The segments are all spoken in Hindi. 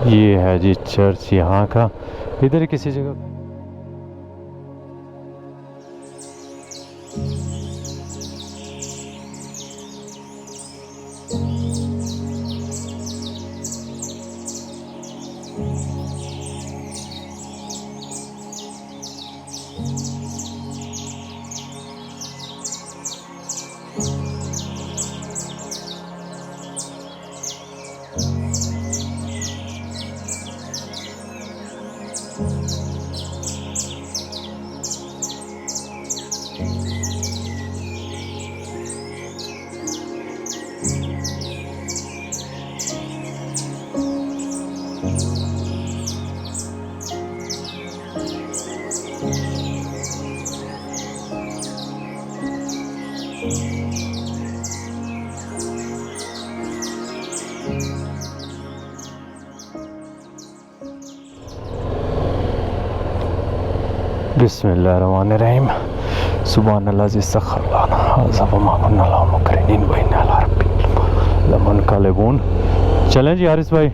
ये है जी चर्च यहाँ का, इधर किसी जगह। बिस्मिल्लाहिर्रहमानिर्रहीम। सुब्हानल्लाज़ी सख़्ख़रलाना हाज़ा व मा कुन्ना लहू मुक़रिनीन व इन्ना अला रब्बिना लमुनक़लिबून। चलें जी हारिस भाई,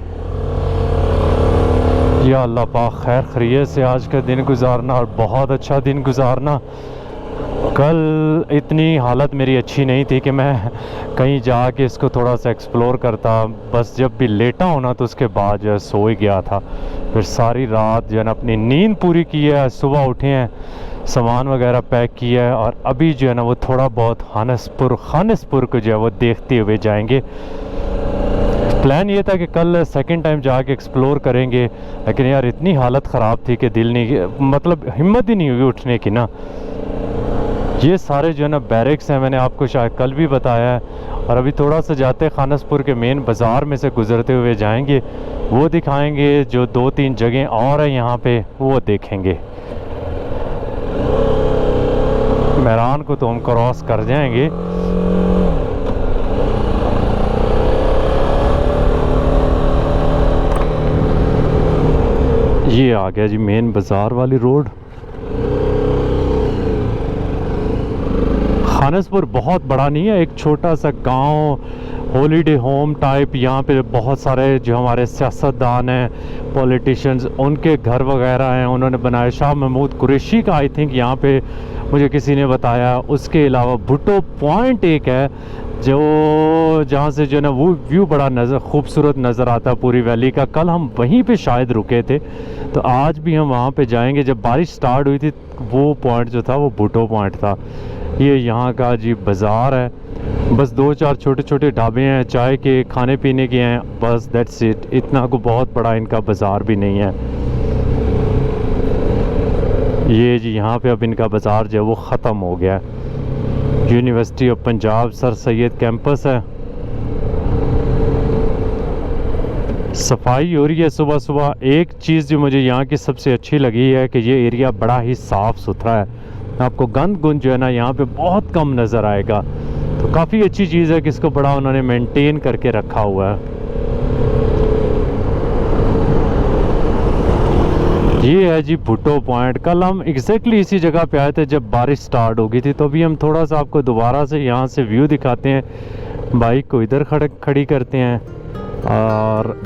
या अल्लाह पाक खैर खैरियत से आज का दिन गुजारना और बहुत अच्छा दिन गुजारना। कल इतनी हालत मेरी अच्छी नहीं थी कि मैं कहीं जाके इसको थोड़ा सा एक्सप्लोर करता, बस जब भी लेटा होना तो उसके बाद जो है सो ही गया था। फिर सारी रात जो है ना अपनी नींद पूरी की है, सुबह उठे हैं, सामान वगैरह पैक किया है और अभी जो है ना वो थोड़ा बहुत खानसपुर को जो है वो देखते हुए जाएंगे। प्लान ये था कि कल सेकंड टाइम जाके एक्सप्लोर करेंगे, लेकिन यार इतनी हालत ख़राब थी कि दिल नहीं, मतलब हिम्मत ही नहीं हुई उठने की ना। ये सारे जो है ना बैरिक्स हैं, मैंने आपको शायद कल भी बताया है। और अभी थोड़ा सा जाते खानसपुर के मेन बाज़ार में से गुज़रते हुए जाएंगे, वो दिखाएंगे। जो 2-3 जगह और हैं यहाँ पे वो देखेंगे। मैरान को तो हम क्रॉस कर जाएंगे। ये आ गया जी मेन बाज़ार वाली रोड। खानसपुर बहुत बड़ा नहीं है, एक छोटा सा गांव, हॉलीडे होम टाइप। यहाँ पे बहुत सारे जो हमारे सियासतदान हैं, पॉलिटिशियंस, उनके घर वगैरह हैं, उन्होंने बनाया। शाह महमूद कुरैशी का आई थिंक यहाँ पे मुझे किसी ने बताया। उसके अलावा भुट्टो पॉइंट एक है जो जहाँ से जो है ना वो व्यू बड़ा खूबसूरत नज़र आता है पूरी वैली का। कल हम वहीं पे शायद रुके थे, तो आज भी हम वहाँ पे जाएंगे। जब बारिश स्टार्ट हुई थी वो पॉइंट जो था वो भुट्टो पॉइंट था। ये यहाँ का जी बाज़ार है, बस 2-4 छोटे छोटे ढाबे हैं, चाय के खाने पीने के हैं, बस दैट्स इट। इतना को बहुत बड़ा इनका बाज़ार भी नहीं है। ये जी यहाँ पे अब इनका बाज़ार जो है वो ख़त्म हो गया है। University of Punjab sir Syed campus है। सफाई हो रही है सुबह सुबह। एक चीज़ जो मुझे यहाँ की सबसे अच्छी लगी है कि ये एरिया बड़ा ही साफ़ सुथरा है। आपको गंद गुंद जो है ना यहाँ पे बहुत कम नज़र आएगा, तो काफ़ी अच्छी चीज़ है कि इसको बड़ा उन्होंने मेंटेन करके रखा हुआ है। ये है जी भुट्टो पॉइंट। कल हम एग्जैक्टली इसी जगह पे आए थे जब बारिश स्टार्ट हो गई थी, तो अभी हम थोड़ा सा आपको दोबारा से यहाँ से व्यू दिखाते हैं। बाइक को इधर खड़ी करते हैं और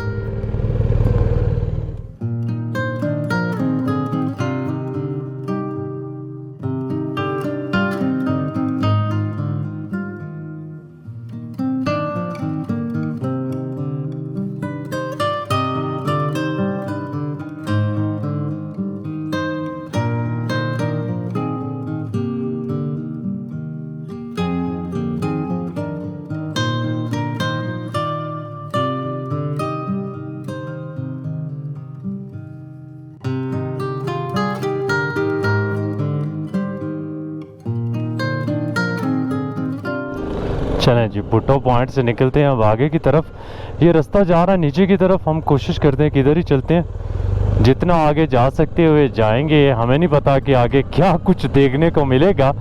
चलें जी भुट्टो पॉइंट से निकलते हैं अब आगे की तरफ। ये रास्ता जा रहा है नीचे की तरफ, हम कोशिश करते हैं कि इधर ही चलते हैं। जितना आगे जा सकते हुए जाएंगे। हमें नहीं पता कि आगे क्या कुछ देखने को मिलेगा,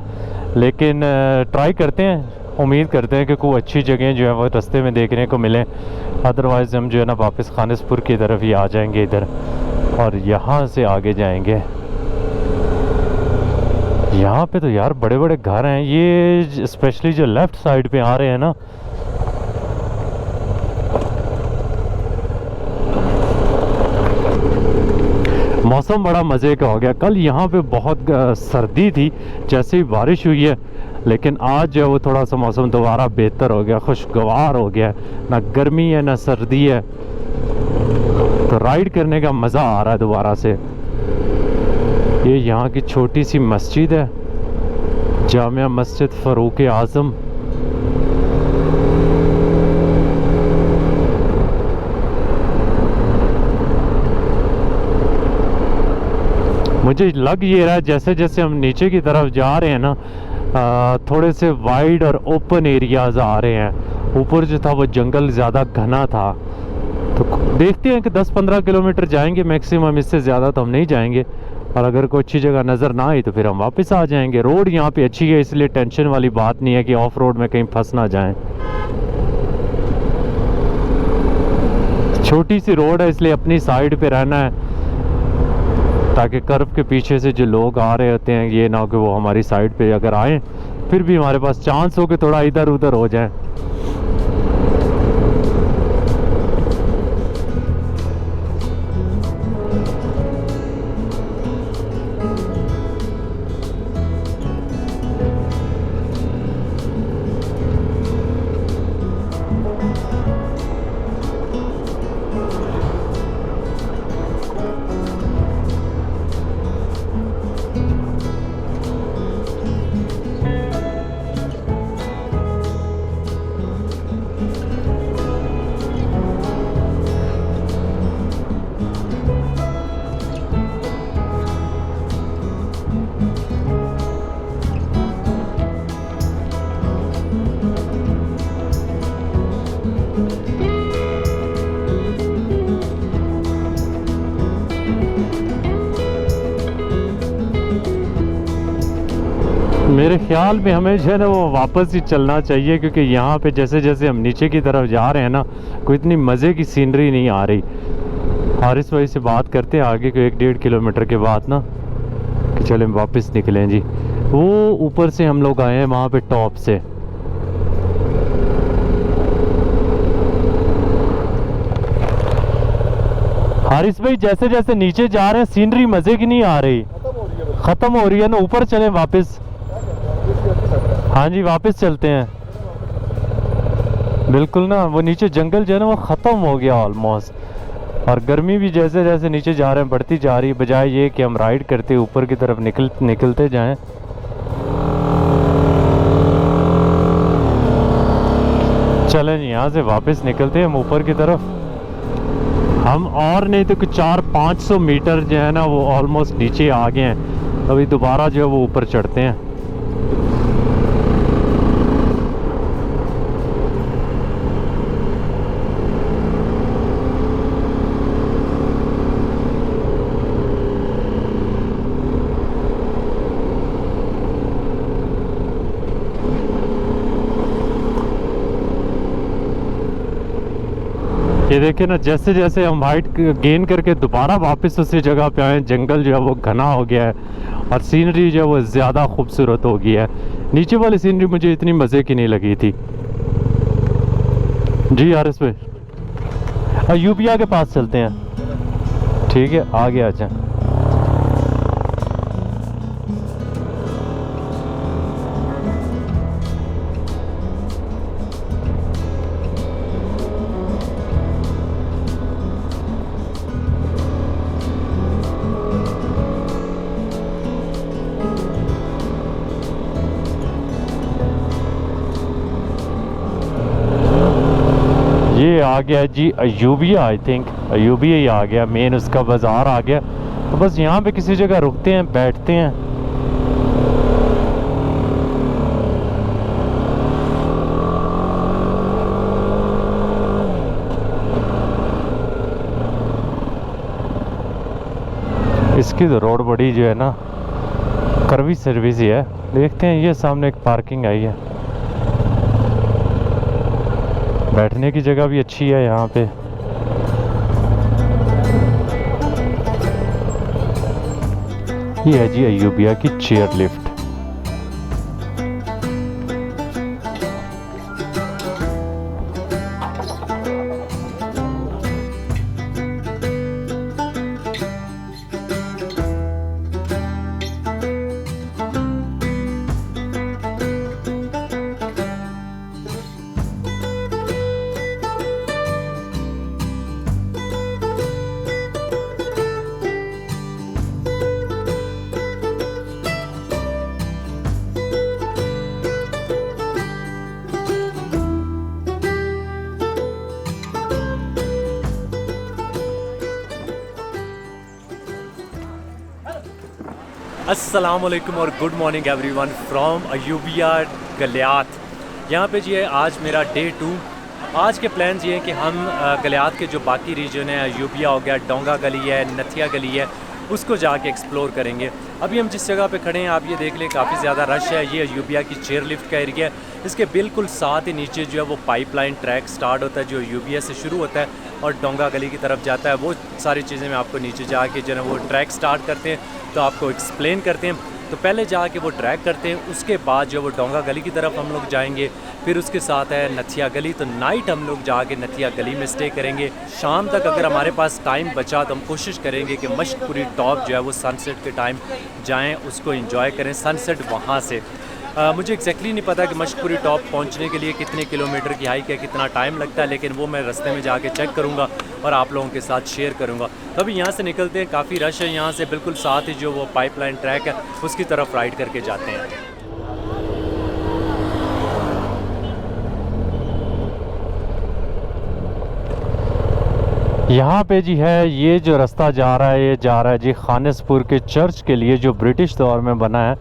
लेकिन ट्राई करते हैं। उम्मीद करते हैं कि कोई अच्छी जगह जो है वो रास्ते में देखने को मिले। अदरवाइज़ हम जो है ना वापस खानसपुर की तरफ ही आ जाएंगे इधर, और यहाँ से आगे जाएंगे। यहाँ पे तो यार बड़े बड़े घर हैं। ये स्पेशली जो लेफ़्ट साइड पे आ रहे हैं ना, मौसम बड़ा मज़े का हो गया। कल यहाँ पे बहुत सर्दी थी, जैसे ही बारिश हुई है, लेकिन आज जो है वो थोड़ा सा मौसम दोबारा बेहतर हो गया, खुशगवार हो गया। ना गर्मी है ना सर्दी है, तो राइड करने का मज़ा आ रहा है दोबारा से। ये यहाँ की छोटी सी मस्जिद है, जामिया मस्जिद फ़ारूक आज़म। मुझे लग ये रहा है जैसे जैसे हम नीचे की तरफ जा रहे हैं ना, थोड़े से वाइड और ओपन एरियाज़ आ रहे हैं। ऊपर जो था वो जंगल ज़्यादा घना था, तो देखते हैं कि 10-15 किलोमीटर जाएंगे मैक्सिमम, इससे ज़्यादा तो हम नहीं जाएंगे। और अगर कोई अच्छी जगह नज़र ना आई तो फिर हम वापस आ जाएंगे। रोड यहाँ पे अच्छी है, इसलिए टेंशन वाली बात नहीं है कि ऑफ रोड में कहीं फंस ना जाएं। छोटी सी रोड है, इसलिए अपनी साइड पे रहना है, ताकि कर्व के पीछे से जो लोग आ रहे होते हैं ये ना हो कि वो हमारी साइड पे अगर आए फिर भी हमारे पास चांस हो कि थोड़ा इधर उधर हो जाए। मेरे ख्याल में हमें जो है ना वो वापस ही चलना चाहिए, क्योंकि यहाँ पे जैसे जैसे हम नीचे की तरफ जा रहे हैं ना, कोई इतनी मज़े की सीनरी नहीं आ रही। और इस वजह से बात करते हैं आगे को 1-1.5 किलोमीटर के बाद ना, कि चले वापस निकलें जी। वो ऊपर से हम लोग आए हैं वहाँ पे टॉप से। हारिस भाई जैसे जैसे नीचे जा रहे हैं सीनरी मज़े की नहीं आ रही, ख़त्म हो रही है ना। ऊपर चलें वापस? हाँ जी वापस चलते हैं। बिल्कुल ना, वो नीचे जंगल जो है ना वो ख़त्म हो गया ऑलमोस्ट। और गर्मी भी जैसे जैसे नीचे जा रहे हैं बढ़ती जा रही है, बजाय ये कि हम राइड करते ऊपर की तरफ निकलते जाएं। चलें यहाँ से वापस निकलते हैं हम ऊपर की तरफ। हम और नहीं तो कुछ 400-500 मीटर जो है ना वो ऑलमोस्ट नीचे आ गए हैं। अभी दोबारा जो है वो ऊपर चढ़ते हैं। ये देखिए ना, जैसे जैसे हम हाइट गेन करके दोबारा वापस उसी जगह पे आए, जंगल जो है वो घना हो गया है और सीनरी जो है वो ज़्यादा खूबसूरत हो गई है। नीचे वाली सीनरी मुझे इतनी मज़े की नहीं लगी थी जी। यार इस पे यूबिया के पास चलते हैं, ठीक है आगे आ जाए। ये आ गया जी अयूबिया, आई थिंक अयूबिया ही आ गया, मेन उसका बाज़ार आ गया। तो बस यहाँ पे किसी जगह रुकते हैं, बैठते हैं। इसकी तो रोड बड़ी जो है ना करवी सर्विस ही है। देखते हैं, ये सामने एक पार्किंग आई है, बैठने की जगह भी अच्छी है यहाँ पे। ये है जी अयूबिया की चेयर लिफ्ट। अस्सलामुअलैकुम और good morning everyone from Ayubia Galiyat. यहाँ पे जी है आज मेरा डे 2। आज के प्लान्स ये हैं कि हम गलियात के जो बाकी रीजन है, अयूबिया हो गया, डोंगा गली है, नथिया गली है, उसको जाके एक्सप्लोर करेंगे। अभी हम जिस जगह पे खड़े हैं आप ये देख लें, काफ़ी ज़्यादा रश है। ये अयूबिया की चेयर लिफ्ट का एरिया है। इसके बिल्कुल साथ ही नीचे जो है वो पाइपलाइन ट्रैक स्टार्ट होता है जो अयूबिया से शुरू होता है और डोंगा गली की तरफ जाता है। वो सारी चीज़ें मैं आपको नीचे जाके जो है वो ट्रैक स्टार्ट करते हैं तो आपको एक्सप्लेन करते हैं। तो पहले जाके वो ट्रैक करते हैं, उसके बाद जो वो डोंगा गली की तरफ हम लोग जाएंगे। फिर उसके साथ है नथिया गली, तो नाइट हम लोग जाके नथिया गली में स्टे करेंगे। शाम तक अगर हमारे पास टाइम बचा तो हम कोशिश करेंगे कि मशकपुरी टॉप जो है वो सनसेट के टाइम जाएं, उसको एंजॉय करें, सनसेट वहाँ से। मुझे एग्जैक्टली नहीं पता कि मशकपुरी टॉप पहुंचने के लिए कितने किलोमीटर की हाइक है, कितना टाइम लगता है, लेकिन वो मैं रास्ते में जाके चेक करूंगा और आप लोगों के साथ शेयर करूंगा। तो अभी यहाँ से निकलते हैं, काफ़ी रश है यहाँ से, बिल्कुल साथ ही जो वो पाइपलाइन ट्रैक है उसकी तरफ राइड करके जाते हैं। यहाँ पे जी है ये जो रास्ता जा रहा है, ये जा रहा है जी खानिसपुर के चर्च के लिए जो ब्रिटिश दौर में बना है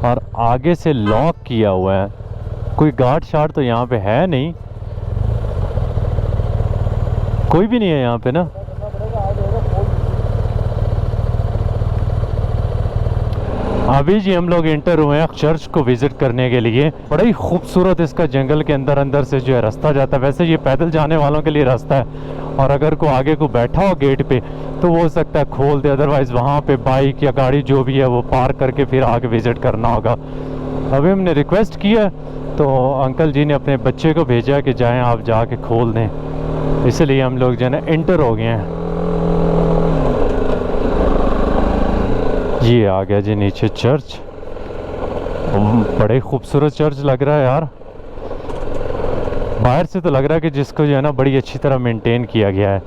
और आगे से लॉक किया हुआ है। कोई गार्ड शार्ड तो यहाँ पे है नहीं, कोई भी नहीं है यहाँ पे ना। अभी जी हम लोग इंटर हुए हैं चर्च को विजिट करने के लिए। बड़ा ही खूबसूरत इसका जंगल के अंदर अंदर से जो है रास्ता जाता है। वैसे ये पैदल जाने वालों के लिए रास्ता है और अगर कोई आगे को बैठा हो गेट पे तो वो हो सकता है खोल दे, अदरवाइज़ वहाँ पे बाइक या गाड़ी जो भी है वो पार्क करके फिर आगे विजिट करना होगा। अभी हमने रिक्वेस्ट किया तो अंकल जी ने अपने बच्चे को भेजा कि जाएं आप जाके खोल दें, इसलिए हम लोग जो है ना इंटर हो गए हैं। ये आ गया जी नीचे चर्च, बड़े खूबसूरत चर्च लग रहा है यार। बाहर से तो लग रहा है कि जिसको जो है ना बड़ी अच्छी तरह मेंटेन किया गया है।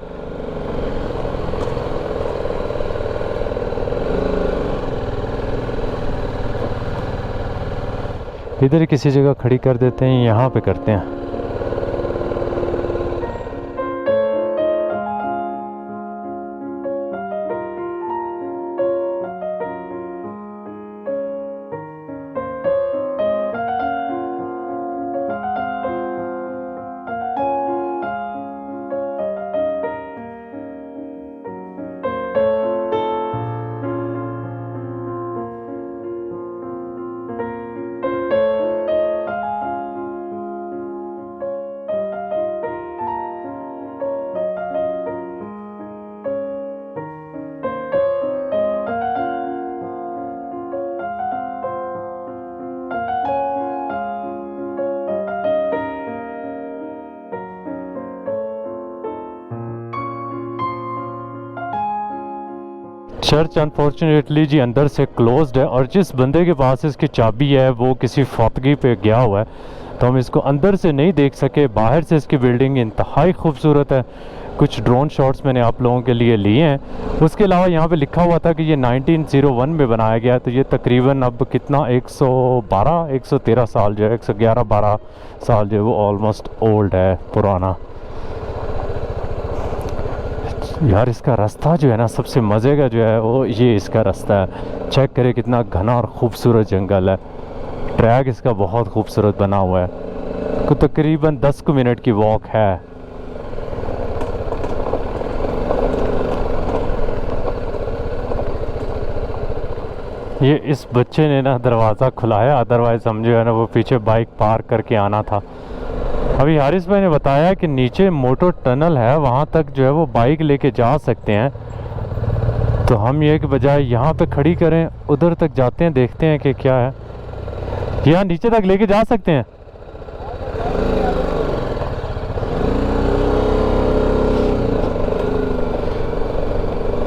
इधर किसी जगह खड़ी कर देते हैं, यहाँ पे करते हैं। चर्च अनफॉर्चुनेटली जी अंदर से क्लोज्ड है और जिस बंदे के पास इसकी चाबी है वो किसी फौतगी पे गया हुआ है, तो हम इसको अंदर से नहीं देख सके। बाहर से इसकी बिल्डिंग इंतहाई खूबसूरत है। कुछ ड्रोन शॉट्स मैंने आप लोगों के लिए लिए हैं। उसके अलावा यहाँ पे लिखा हुआ था कि ये 1901 में बनाया गया, तो ये तकरीबन अब कितना 113 साल जो है, 111-12 साल जो है वो ऑलमोस्ट ओल्ड है, पुराना। यार इसका रास्ता जो है ना सबसे मज़े का जो है वो ये इसका रास्ता है। चेक करें कितना घना और ख़ूबसूरत जंगल है। ट्रैक इसका बहुत खूबसूरत बना हुआ है। तो तकरीबन 10 मिनट की वॉक है। ये इस बच्चे ने ना दरवाज़ा खुलाया, अदरवाइज़ हम जो है ना वो पीछे बाइक पार्क करके आना था। अभी हारिस भाई ने बताया कि नीचे मोटर टनल है, वहाँ तक जो है वो बाइक लेके जा सकते हैं। तो हम ये कि बजाय यहाँ पे खड़ी करें उधर तक जाते हैं, देखते हैं कि क्या है। यहाँ नीचे तक लेके जा सकते हैं।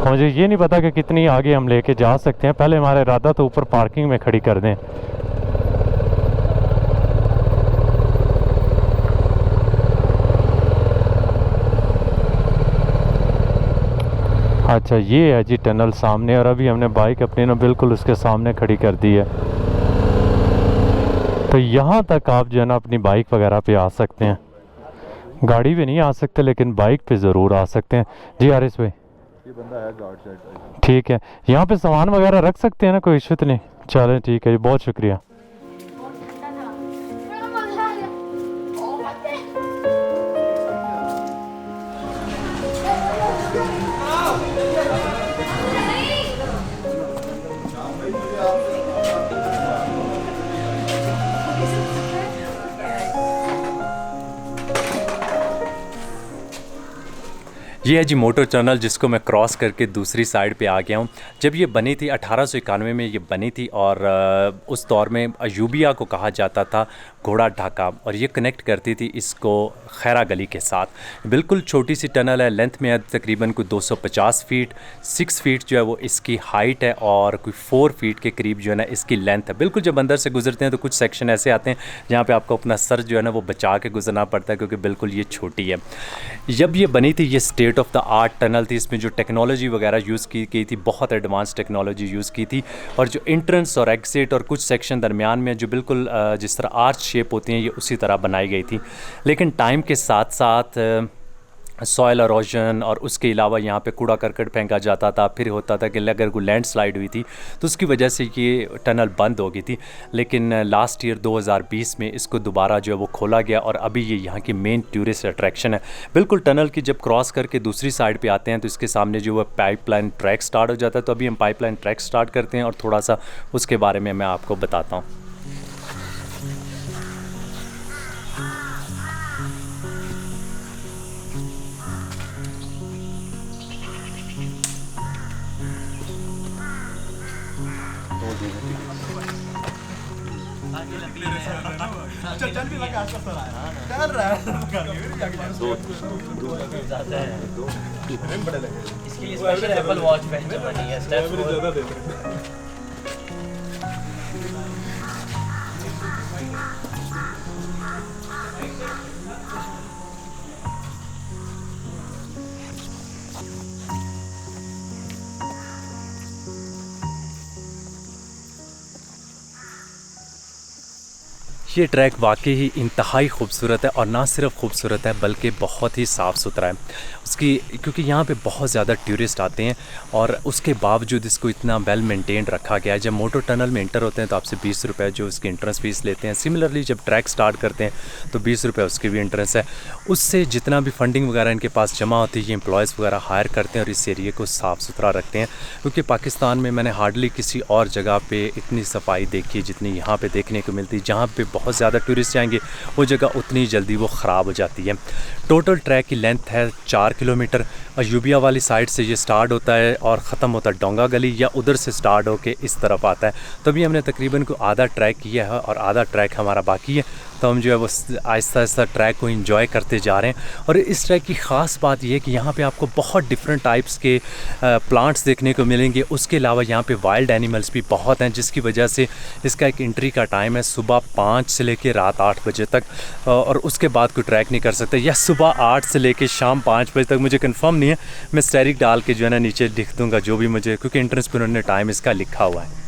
मुझे ये नहीं पता कि कितनी आगे हम लेके जा सकते हैं। पहले हमारा इरादा तो ऊपर पार्किंग में खड़ी कर दें। अच्छा ये है जी टनल सामने, और अभी हमने बाइक अपनी ना बिल्कुल उसके सामने खड़ी कर दी है। तो यहाँ तक आप जो है ना अपनी बाइक वगैरह पे आ सकते हैं। गाड़ी पे नहीं आ सकते लेकिन बाइक पे ज़रूर आ सकते हैं। जी हारिस भाई ये बंदा है गार्ड साइड। ठीक है, यहाँ पे सामान वगैरह रख सकते हैं ना, कोई इशू तो नहीं? चलें ठीक है जी, बहुत शुक्रिया। ये है जी मोटर टनल, जिसको मैं क्रॉस करके दूसरी साइड पे आ गया हूँ। जब ये बनी थी 1891 में ये बनी थी, और उस दौर में अयूबिया को कहा जाता था घोड़ा ढाका, और ये कनेक्ट करती थी इसको खैरा गली के साथ। बिल्कुल छोटी सी टनल है, लेंथ में है तकरीबन कोई 250 फीट, 6 फीट जो है वो इसकी हाइट है, और कोई 4 फीट के करीब जो है ना इसकी लेंथ है। बिल्कुल जब अंदर से गुजरते हैं तो कुछ सेक्शन ऐसे आते हैं जहाँ पे आपको अपना सर जो है ना वो बचा के गुजरना पड़ता है, क्योंकि बिल्कुल ये छोटी है। जब ये बनी थी ये state of the art tunnel थी। इसमें जो टेक्नोलॉजी वगैरह यूज़ की गई थी, बहुत एडवांस टेक्नोलॉजी यूज़ की थी, और जो इंट्रेंस और एग्ज़िट और कुछ सेक्शन दरमियान में जो बिल्कुल जिस तरह आर्च शेप होती हैं, ये उसी तरह बनाई गई थी। लेकिन टाइम के साथ साथ सॉयल अरोजन और उसके अलावा यहाँ पे कूड़ा करकट फेंका जाता था, फिर होता था कि अगर कोई लैंडस्लाइड हुई थी तो उसकी वजह से ये टनल बंद हो गई थी। लेकिन लास्ट ईयर 2020 में इसको दोबारा जो है वो खोला गया, और अभी ये यहाँ की मेन टूरिस्ट अट्रैक्शन है। बिल्कुल टनल की जब क्रॉस करके दूसरी साइड पे आते हैं तो इसके सामने जो है पाइपलाइन ट्रैक स्टार्ट हो जाता है। तो अभी हम पाइपलाइन ट्रैक स्टार्ट करते हैं और थोड़ा सा उसके बारे में मैं आपको बताता हूँ। चल भी लगा चल रहा है बड़े लगे। इसके लिए स्पेशल एप्पल वॉच पहननी पड़नी है, स्टेप ज्यादा दे रहे। ये ट्रैक वाकई ही इंतहाई खूबसूरत है, और ना सिर्फ खूबसूरत है बल्कि बहुत ही साफ़ सुथरा है उसकी, क्योंकि यहाँ पे बहुत ज़्यादा टूरिस्ट आते हैं, और उसके बावजूद इसको इतना वेल मेंटेन्ड रखा गया है। जब मोटर टनल में इंटर होते हैं तो आपसे 20 रुपये जो उसकी एंट्रेंस फ़ीस लेते हैं। सिमिलरली जब ट्रैक स्टार्ट करते हैं तो 20 रुपये उसकी भी एंट्रेंस है। उससे जितना भी फंडिंग वगैरह इनके पास जमा होती है, ये एम्प्लॉयज़ वगैरह हायर करते हैं और इस एरिए को साफ़ सुथरा रखते हैं। क्योंकि पाकिस्तान में मैंने हार्डली किसी और जगह पर इतनी सफाई देखी जितनी यहाँ पर देखने को मिलती। जहाँ पर बहुत ज़्यादा टूरिस्ट जाएंगे वो जगह उतनी जल्दी वो ख़राब हो जाती है। टोटल ट्रैक की लेंथ है 4 किलोमीटर। अयूबिया वाली साइड से ये स्टार्ट होता है और ख़त्म होता है डोंगा गली, या उधर से स्टार्ट होकर इस तरफ आता है। तभी हमने तकरीबन को आधा ट्रैक किया है और आधा ट्रैक हमारा बाकी है। तो हम जो है वो आहिस्ता आहिस्ता ट्रैक को एंजॉय करते जा रहे हैं। और इस ट्रैक की ख़ास बात यह है कि यहाँ पे आपको बहुत डिफरेंट टाइप्स के प्लांट्स देखने को मिलेंगे। उसके अलावा यहाँ पे वाइल्ड एनिमल्स भी बहुत हैं, जिसकी वजह से इसका एक एंट्री का टाइम है सुबह 5 से लेकर रात 8 बजे तक, और उसके बाद कोई ट्रैक नहीं कर सकते, या सुबह 8 से लेकर शाम 5 बजे तक। मुझे कंफर्म नहीं है, मैं स्टेरिक डाल के जो है ना नीचे लिख दूँगा जो भी मुझे, क्योंकि एंट्रेंस पर उन्होंने टाइम इसका लिखा हुआ है।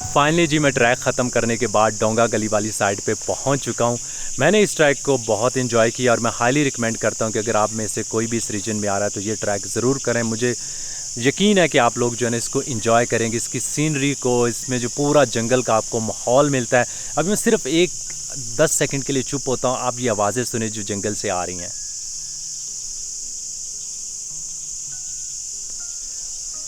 फाइनली जी मैं ट्रैक ख़त्म करने के बाद डोंगा गली वाली साइड पे पहुंच चुका हूं। मैंने इस ट्रैक को बहुत एंजॉय किया, और मैं हाईली रिकमेंड करता हूं कि अगर आप में से कोई भी इस रीजन में आ रहा है तो ये ट्रैक ज़रूर करें। मुझे यकीन है कि आप लोग जो है ना इसको एंजॉय करेंगे, इसकी सीनरी को, इसमें जो पूरा जंगल का आपको माहौल मिलता है। अभी मैं सिर्फ 10 सेकंड के लिए चुप होता हूँ, आप ये आवाज़ें सुने जो जंगल से आ रही हैं।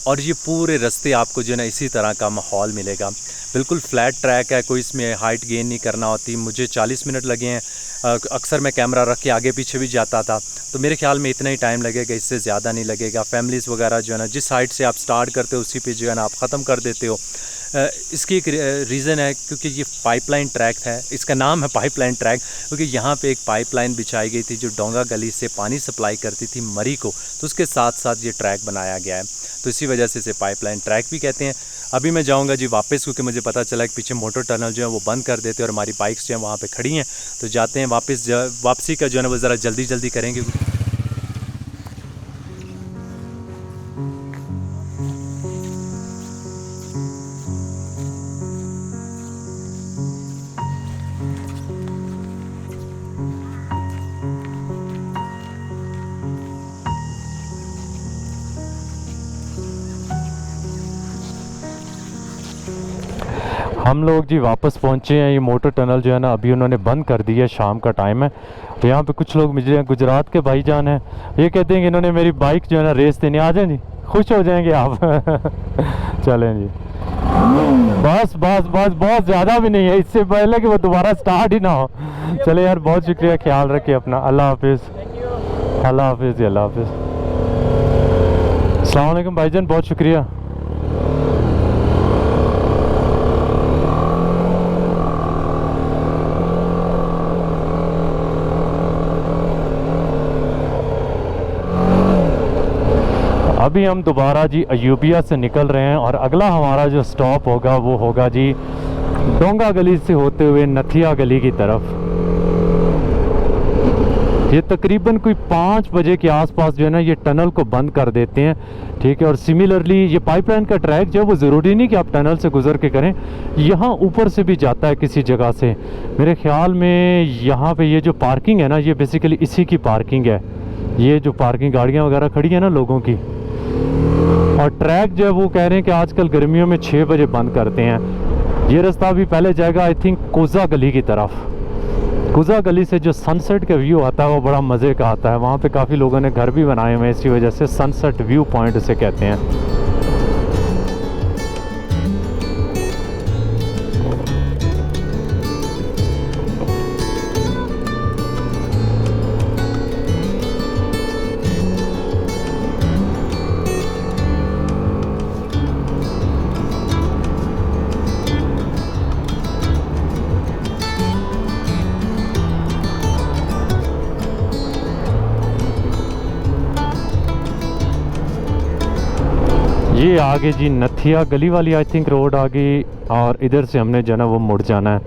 और ये पूरे रास्ते आपको जो है ना इसी तरह का माहौल मिलेगा। बिल्कुल फ्लैट ट्रैक है, कोई इसमें हाइट गेन नहीं करना होती। मुझे 40 मिनट लगे हैं अक्सर मैं कैमरा रख के आगे पीछे भी जाता था, तो मेरे ख्याल में इतना ही टाइम लगेगा, इससे ज़्यादा नहीं लगेगा। फैमिलीज़ वगैरह जो है ना, जिस साइड से आप स्टार्ट करते हो उसी पे जो है ना आप ख़त्म कर देते हो। इसकी एक रीज़न है क्योंकि ये पाइपलाइन ट्रैक है, इसका नाम है पाइपलाइन ट्रैक, क्योंकि यहाँ पे एक पाइपलाइन बिछाई गई थी जो डोंगा गली से पानी सप्लाई करती थी मरी को, तो उसके साथ साथ ये ट्रैक बनाया गया है, तो इसी वजह से इसे पाइपलाइन ट्रैक भी कहते हैं। अभी मैं जाऊँगा जी वापस, क्योंकि मुझे पता चला कि पीछे मोटर टनल जो है वो बंद कर देते हैं और हमारी बाइक्स जो है वहाँ पर खड़ी हैं, तो जाते हैं वापस। वापसी का जो है ना वो ज़रा जल्दी जल्दी करेंगे। हम लोग जी वापस पहुँचे हैं। ये मोटर टनल जो है ना अभी उन्होंने बंद कर दी है, शाम का टाइम है। तो यहाँ पे कुछ लोग मुझे गुजरात के भाईजान हैं, ये कहते हैं कि इन्होंने मेरी बाइक जो है ना रेस देने आ जाए जी, खुश हो जाएंगे आप। चलें जी, बस बस बस, बहुत ज़्यादा भी नहीं है, इससे पहले कि वो दोबारा स्टार्ट ही ना हो। चले यार, बहुत शुक्रिया, ख्याल रखिए अपना, अल्लाह हाफिज़, अल्लाह हाफिज़, अल्लाह हाफिज़। अस्सलाम वालेकुम भाईजान, बहुत शुक्रिया। अभी हम दोबारा जी अयूबिया से निकल रहे हैं और अगला हमारा जो स्टॉप होगा वो होगा जी डोंगा गली से होते हुए नथिया गली की तरफ। ये तकरीबन कोई 5 बजे के आसपास जो है ना ये टनल को बंद कर देते हैं, ठीक है। और सिमिलरली ये पाइपलाइन का ट्रैक जो है वो ज़रूरी नहीं कि आप टनल से गुजर के करें, यहाँ ऊपर से भी जाता है किसी जगह से। मेरे ख्याल में यहाँ पे ये जो पार्किंग है ना, ये बेसिकली इसी की पार्किंग है, ये जो पार्किंग गाड़ियाँ वगैरह खड़ी है ना लोगों की। और ट्रैक जो है वो कह रहे हैं कि आजकल गर्मियों में 6 बजे बंद करते हैं। ये रास्ता भी पहले जाएगा आई थिंक कोजा गली की तरफ। कोजा गली से जो सनसेट का व्यू आता है वो बड़ा मज़े का आता है। वहाँ पे काफ़ी लोगों ने घर भी बनाए हुए हैं, इसी वजह से सनसेट व्यू पॉइंट उसे कहते हैं। ये आगे जी नथिया गली वाली आई थिंक रोड आ गई, और इधर से हमने जो है ना वो मुड़ जाना है,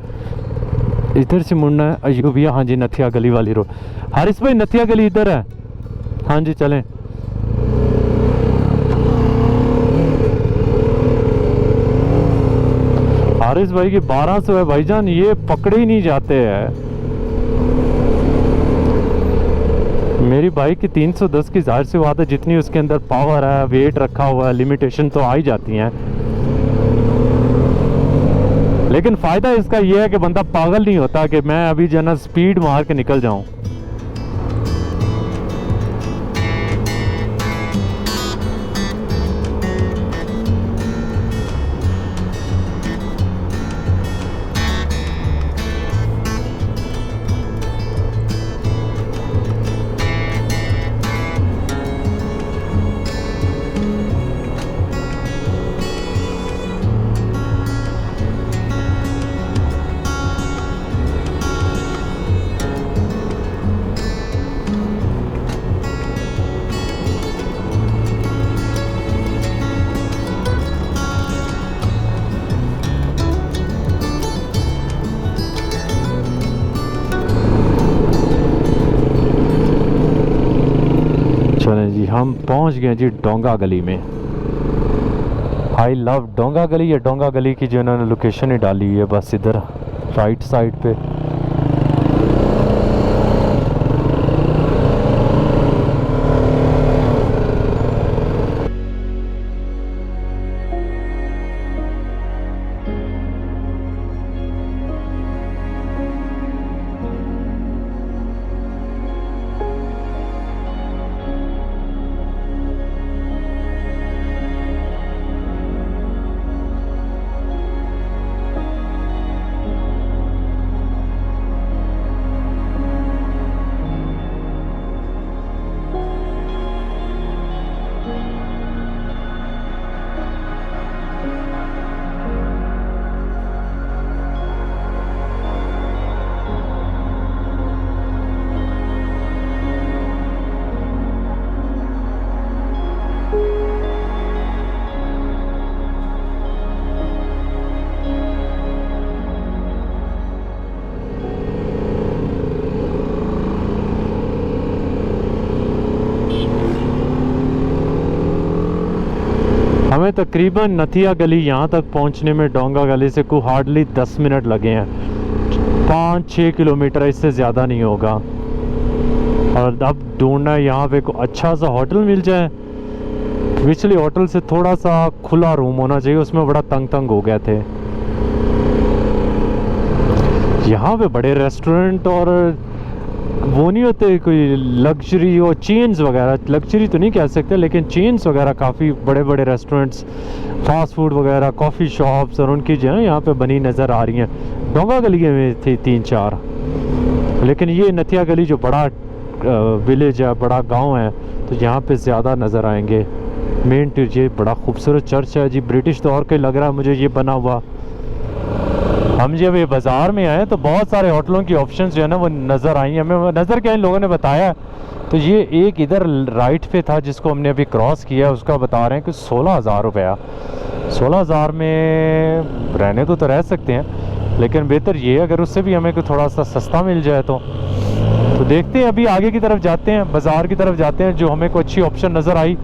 इधर से मुड़ना है अयूबिया। हाँ जी, नथिया गली वाली रोड। हारिस भाई, नथिया गली इधर है। हाँ जी, चलें। हारिस भाई की 1200 है भाईजान, ये पकड़े ही नहीं जाते हैं। मेरी बाइक की 310 की जाहिर सी बात है, जितनी उसके अंदर पावर है, वेट रखा हुआ है, लिमिटेशन तो आ ही जाती हैं। लेकिन फ़ायदा इसका ये है कि बंदा पागल नहीं होता कि मैं अभी जो है ना स्पीड मार के निकल जाऊं। जी हम पहुंच गए जी डोंगा गली में। आई लव डोंगा गली। ये डोंगा गली की जो इन्होंने लोकेशन ही डाली हुई है बस इधर राइट साइड पे। हमें तकरीबन नथिया गली यहाँ तक पहुँचने में डोंगा गली से कोई हार्डली 10 मिनट लगे हैं। 5-6 किलोमीटर, इससे ज़्यादा नहीं होगा। और अब ढूंढना है यहाँ पे कोई अच्छा सा होटल मिल जाए। पिछले होटल से थोड़ा सा खुला रूम होना चाहिए, उसमें बड़ा तंग हो गए थे। यहाँ पे बड़े रेस्टोरेंट और वो नहीं होते कोई लग्जरी और चेन्स वगैरह, लग्जरी तो नहीं कह सकते लेकिन चेन्स वगैरह, काफ़ी बड़े बड़े रेस्टोरेंट्स, फास्ट फूड वगैरह, कॉफ़ी शॉप्स और उनकी जो है यहाँ पे बनी नज़र आ रही हैं। डोंगा गली में थी 3-4, लेकिन ये नथिया गली जो बड़ा विलेज है, बड़ा गांव है, तो यहाँ पे ज़्यादा नज़र आएंगे। मेन ये बड़ा खूबसूरत चर्च है जी, ब्रिटिश दौर का लग रहा है मुझे ये बना हुआ। हम जब ये बाज़ार में आए तो बहुत सारे होटलों की ऑप्शंस जो है ना वो नज़र आई। हमें नज़र क्या इन लोगों ने बताया, तो ये एक इधर राइट पे था जिसको हमने अभी क्रॉस किया, उसका बता रहे हैं कि 16,000 रुपया। 16,000 में रहने तो रह सकते हैं, लेकिन बेहतर ये अगर उससे भी हमें कोई थोड़ा सा सस्ता मिल जाए तो देखते हैं। अभी आगे की तरफ जाते हैं, बाज़ार की तरफ जाते हैं, जो हमें कोई अच्छी ऑप्शन नज़र आई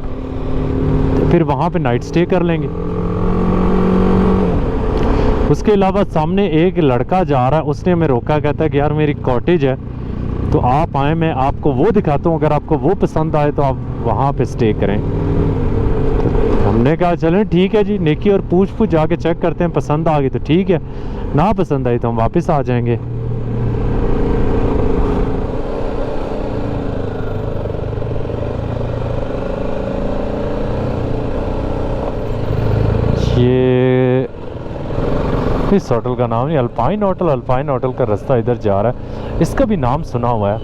फिर वहाँ पे नाइट स्टे कर लेंगे। उसके अलावा सामने एक लड़का जा रहा है, उसने हमें रोका, कहता है कि यार मेरी कॉटेज है तो आप आए, मैं आपको वो दिखाता हूँ, अगर आपको वो पसंद आए तो आप वहाँ पे स्टे करें। तो हमने कहा चलें ठीक है जी, नेकी और पूछ जाके चेक करते हैं, पसंद आ गई तो ठीक है, ना पसंद आई तो हम वापस आ जाएंगे। ये इस होटल का नाम नहीं, अल्पाइन होटल का रास्ता इधर जा रहा है, इसका भी नाम सुना हुआ है।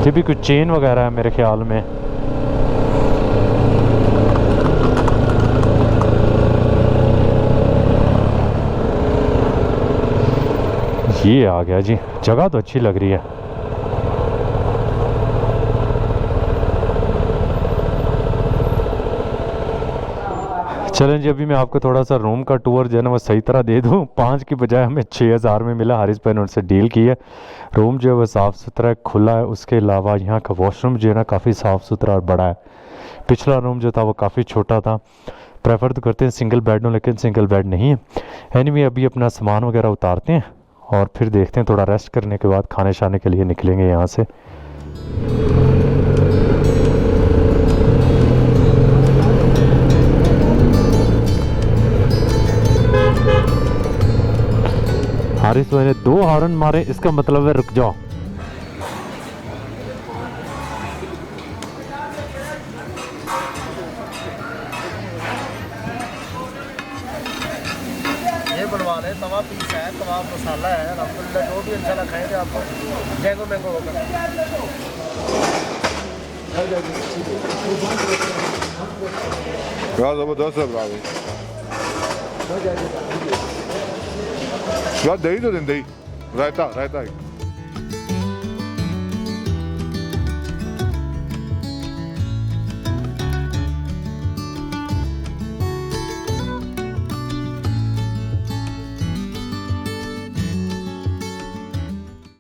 ये भी कुछ चेन वगैरह है मेरे ख्याल में। ये आ गया जी, जगह तो अच्छी लग रही है। चलें जी, अभी मैं आपको थोड़ा सा रूम का टूर जो है ना वो सही तरह दे दूं। 5 की बजाय हमें 6,000 में मिला। हारिस भाई ने उनसे डील की है। रूम जो है वो साफ़ सुथरा है, खुला है। उसके अलावा यहाँ का वॉशरूम जो है ना काफ़ी साफ़ सुथरा और बड़ा है। पिछला रूम जो था वो काफ़ी छोटा था। प्रेफर तो करते हैं सिंगल बेड हो, लेकिन सिंगल बेड नहीं है। एनीवे अभी अपना सामान वगैरह उतारते हैं और फिर देखते हैं, थोड़ा रेस्ट करने के बाद खाने शाने के लिए निकलेंगे यहाँ से। हारिस भाई ने 2 हॉर्न मारे, इसका मतलब है रुक जाओ। ये बनवा ले, तवा पीस है, तवा मसाला है, अल्हम्दुलिल्लाह जो भी अच्छा लगा खाएंगे आपको जैगो मैंगो होगा। ज़बरदस्त है ब्रावी यार, दही तो दिन दही रायता रायता